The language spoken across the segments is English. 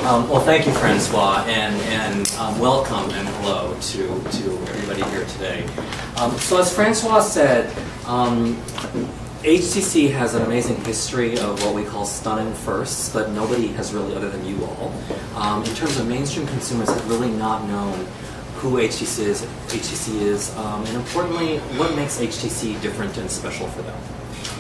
Well, thank you, Francois, and welcome and hello to everybody here today. So as Francois said, HTC has an amazing history of what we call stunning firsts, but nobody has really, other than you all, in terms of mainstream consumers, have really not known who HTC is, and importantly, what makes HTC different and special for them.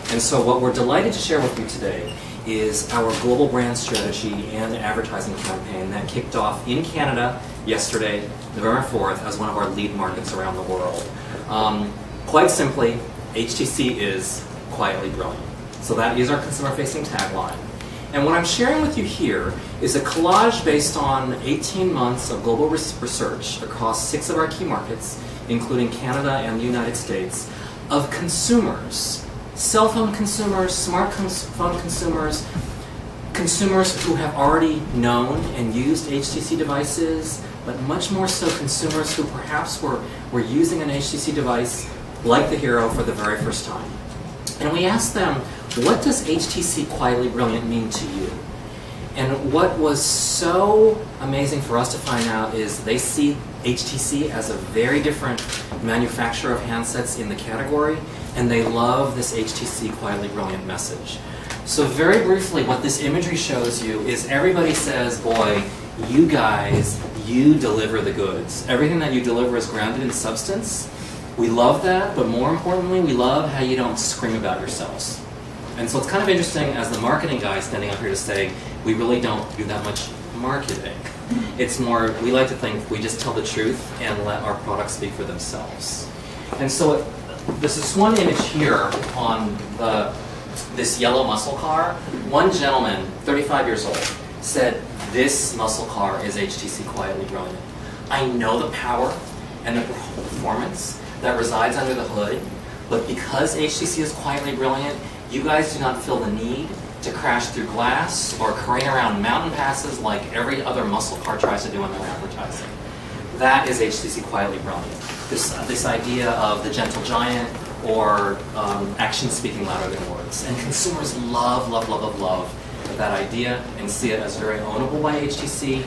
And so what we're delighted to share with you today is our global brand strategy and advertising campaign that kicked off in Canada yesterday, November 4th, as one of our lead markets around the world. Quite simply, HTC is quietly brilliant. So that is our consumer-facing tagline. And what I'm sharing with you here is a collage based on 18 months of global research across 6 of our key markets, including Canada and the United States, of consumers. Cell phone consumers, smartphone consumers, consumers who have already known and used HTC devices, but much more so consumers who perhaps were using an HTC device like the Hero for the very first time. And we asked them, what does HTC Quietly Brilliant mean to you? And what was so amazing for us to find out is they see HTC as a very different manufacturer of handsets in the category, and they love this HTC Quietly Brilliant message. So very briefly, what this imagery shows you is everybody says, boy, you guys, you deliver the goods. Everything that you deliver is grounded in substance. We love that, but more importantly, we love how you don't scream about yourselves. And so it's kind of interesting as the marketing guy standing up here to say, we really don't do that much marketing. It's more, we like to think we just tell the truth and let our products speak for themselves. And so there's this one image here on this yellow muscle car. One gentleman, 35 years old, said, this muscle car is HTC Quietly Brilliant. I know the power and the performance that resides under the hood, but because HTC is quietly brilliant, you guys do not feel the need to crash through glass or careen around mountain passes like every other muscle car tries to do in their advertising. That is HTC Quietly Brilliant. This idea of the gentle giant or action speaking louder than words. And consumers love, love, love, love, love that idea and see it as very ownable by HTC,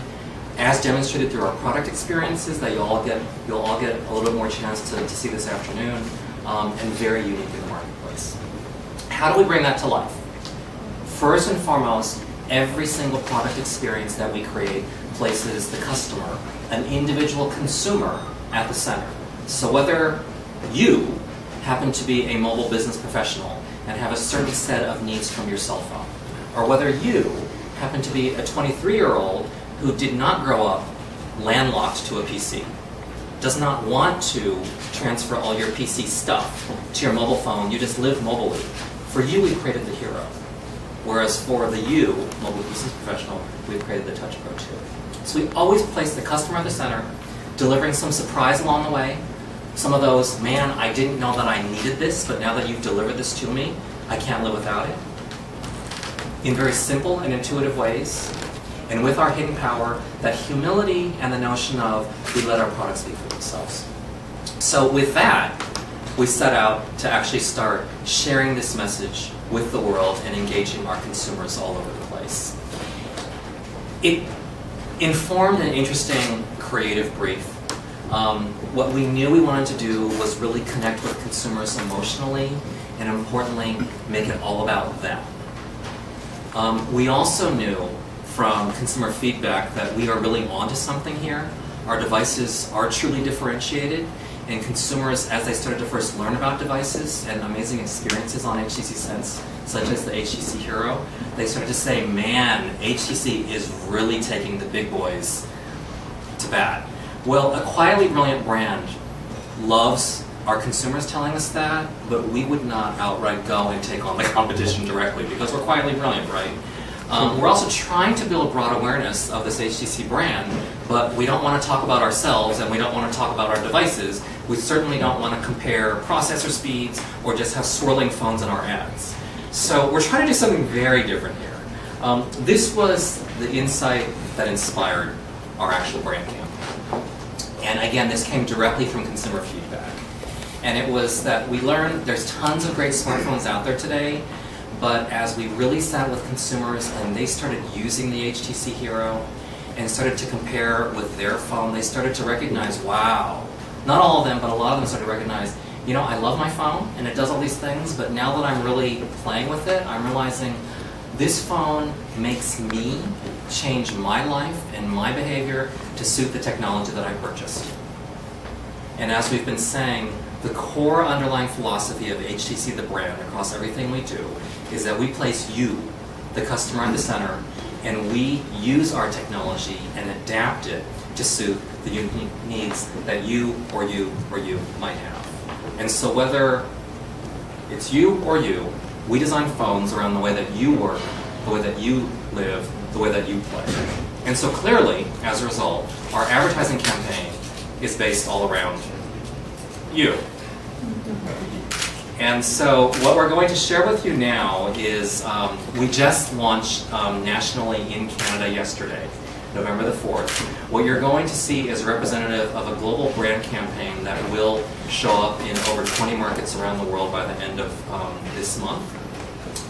as demonstrated through our product experiences that you'll all get a little bit more chance to see this afternoon, and very unique in the marketplace. How do we bring that to life? First and foremost, every single product experience that we create places the customer, an individual consumer, at the center. So whether you happen to be a mobile business professional and have a certain set of needs from your cell phone, or whether you happen to be a 23-year-old who did not grow up landlocked to a PC, does not want to transfer all your PC stuff to your mobile phone, you just live mobily. For you, we created the Hero. Whereas for the you, mobile business professional, we've created the Touch Pro 2. So we always place the customer at the center, delivering some surprise along the way. Some of those, man, I didn't know that I needed this, but now that you've delivered this to me, I can't live without it. In very simple and intuitive ways. And with our hidden power, that humility and the notion of we let our products speak for themselves. So with that, we set out to actually start sharing this message with the world and engaging our consumers all over the place. It informed an interesting creative brief. What we knew we wanted to do was really connect with consumers emotionally and, importantly, make it all about them. We also knew from consumer feedback that we are really onto something here. Our devices are truly differentiated, and consumers, as they started to first learn about devices and amazing experiences on HTC Sense, such as the HTC Hero, they started to say, man, HTC is really taking the big boys to bat. Well, a quietly brilliant brand loves our consumers telling us that, but we would not outright go and take on the competition directly because we're quietly brilliant, right? We're also trying to build broad awareness of this HTC brand, but we don't want to talk about ourselves and we don't want to talk about our devices. We certainly don't want to compare processor speeds or just have swirling phones in our ads. So we're trying to do something very different here. This was the insight that inspired our actual brand campaign. And again, this came directly from consumer feedback. And it was that we learned there's tons of great smartphones out there today, but as we really sat with consumers and they started using the HTC Hero, and started to compare with their phone, they started to recognize, wow, not all of them, but a lot of them started to recognize, you know, I love my phone and it does all these things, but now that I'm really playing with it, I'm realizing this phone makes me change my life and my behavior to suit the technology that I purchased. And as we've been saying, the core underlying philosophy of HTC, the brand, across everything we do, is that we place you, the customer, at the center, and we use our technology and adapt it to suit the unique needs that you or you or you might have. And so whether it's you or you, we design phones around the way that you work, the way that you live, the way that you play. And so clearly, as a result, our advertising campaign is based all around you. And so what we're going to share with you now is we just launched nationally in Canada yesterday, November the 4th. What you're going to see is representative of a global brand campaign that will show up in over 20 markets around the world by the end of this month.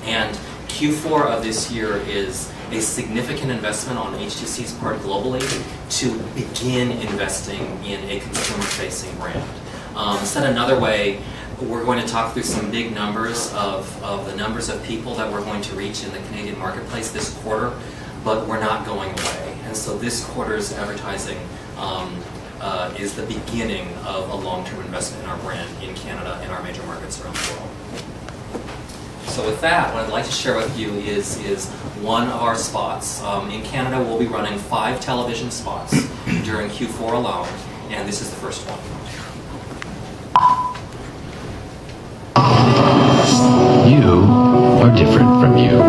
And Q4 of this year is a significant investment on HTC's part globally to begin investing in a consumer-facing brand. Said another way, we're going to talk through some big numbers of the numbers of people that we're going to reach in the Canadian marketplace this quarter, but we're not going away. And so this quarter's advertising is the beginning of a long-term investment in our brand in Canada and our major markets around the world. So with that, what I'd like to share with you is one of our spots. In Canada, we'll be running 5 television spots during Q4 alone, and this is the first one. You are different from you,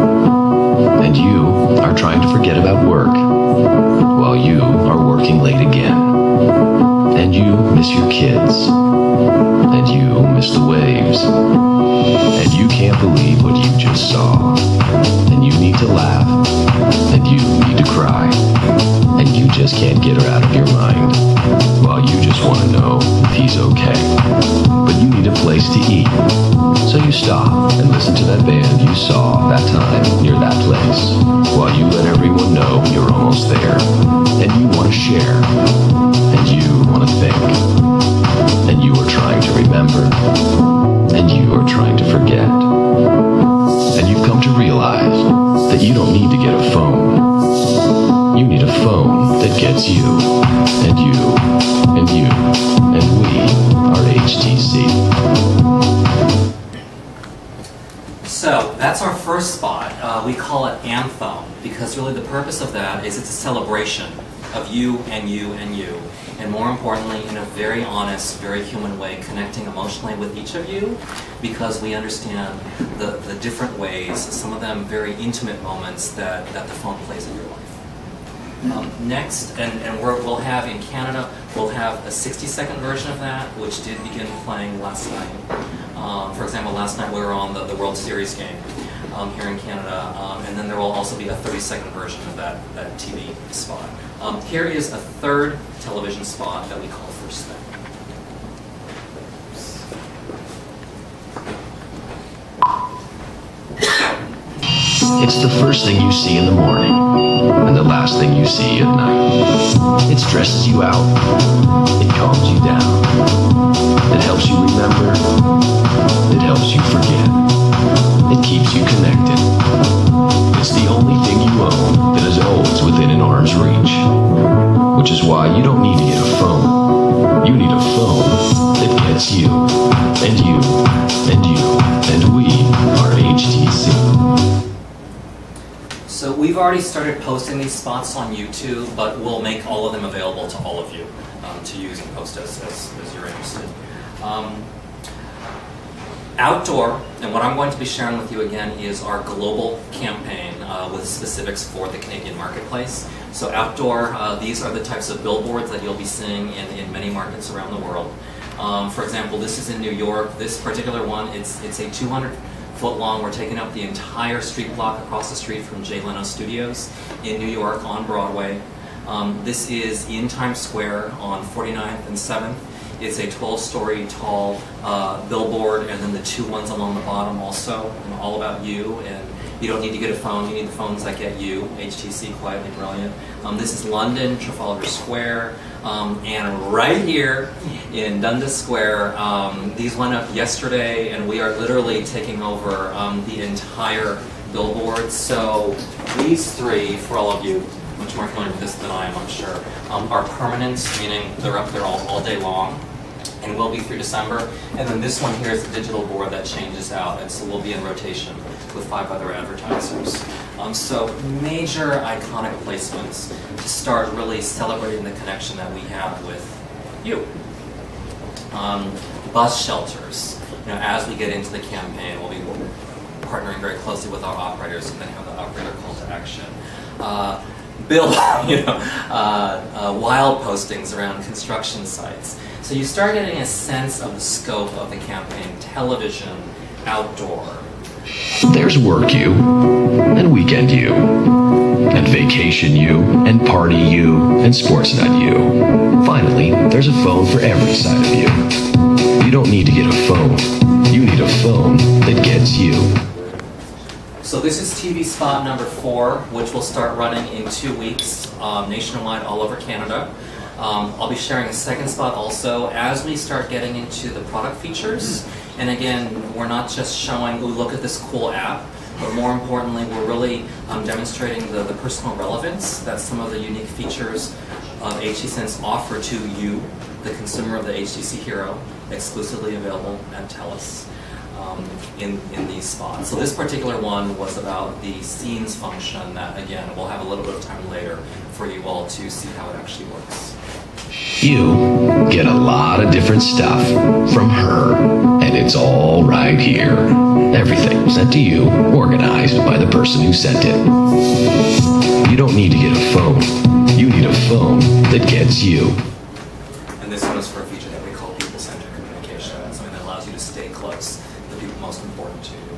and you are trying to forget about work, while you are working late again, and you miss your kids, and you miss the waves, and you can't believe what you just saw, and you need to laugh, and you need to cry, and you just can't get her out of your mind, while you just want to know if he's okay, but you need a place to eat. So you stop and listen to that band you saw that time near that place, while you let everyone know you're almost there, and you want to share, and you want to think, and you are trying to remember, and you are trying to forget, and you've come to realize that you don't need to get a phone. You need a phone that gets you, and you, and you, and we are HTC. So that's our first spot. We call it Anthem because really the purpose of that is it's a celebration of you and you and you. And more importantly, in a very honest, very human way, connecting emotionally with each of you because we understand the different ways, some of them very intimate moments that the phone plays in your life. Next, and we'll have in Canada, we'll have a 60-second version of that, which did begin playing last night. For example, last night we were on the World Series game here in Canada, and then there will also be a 30-second version of that TV spot. Here is a third television spot that we call First Thing. It's the first thing you see in the morning, and the last thing you see at night. It stresses you out. It calms you down. It helps you remember. It helps you forget. It keeps you connected. It's the only thing you own that is always within an arm's reach. Which is why you don't need to get a phone. You need a phone that gets you, and you, and you, and we are HTC. So we've already started posting these spots on YouTube, but we'll make all of them available to all of you to use and post as you're interested. Outdoor, and what I'm going to be sharing with you again is our global campaign with specifics for the Canadian marketplace. So outdoor, these are the types of billboards that you'll be seeing in many markets around the world. For example, this is in New York. This particular one, it's a 200-foot long. We're taking up the entire street block across the street from Jay Leno Studios in New York on Broadway. This is in Times Square on 49th and 7th. It's a 12-story tall billboard, and then the 2 ones along the bottom also, all about you You don't need to get a phone, you need the phones that get you, HTC Quietly Brilliant. This is London, Trafalgar Square, and right here in Dundas Square, these went up yesterday, and we are literally taking over the entire billboard. So these three, for all of you, much more familiar with this than I am, I'm sure, are permanent, meaning they're up there all day long, and will be through December. And then this one here is a digital board that changes out, and so we'll be in rotation with 5 other advertisers. So major iconic placements to start really celebrating the connection that we have with you. Bus shelters. You know, as we get into the campaign, we'll be partnering very closely with our operators and then have the operator call to action. Wild postings around construction sites. So you start getting a sense of the scope of the campaign: television, outdoor. There's work you, and weekend you, and vacation you, and party you, and sports night you. Finally, there's a phone for every side of you. You don't need to get a phone. You need a phone that gets you. So this is TV spot number 4, which will start running in 2 weeks, nationwide, all over Canada. I'll be sharing a second spot also as we start getting into the product features. And again, we're not just showing, ooh, look at this cool app, but more importantly, we're really demonstrating the personal relevance that some of the unique features of HTC Sense offer to you, the consumer of the HTC Hero, exclusively available at TELUS. In these spots. So this particular one was about the scenes function that, again, we'll have a little bit of time later for you all to see how it actually works. You get a lot of different stuff from her, and it's all right here. Everything sent to you, organized by the person who sent it. You don't need to get a phone. You need a phone that gets you. And this one is for a feature that we call people-centered communication. That's something that allows you to stay close to the people most important to you.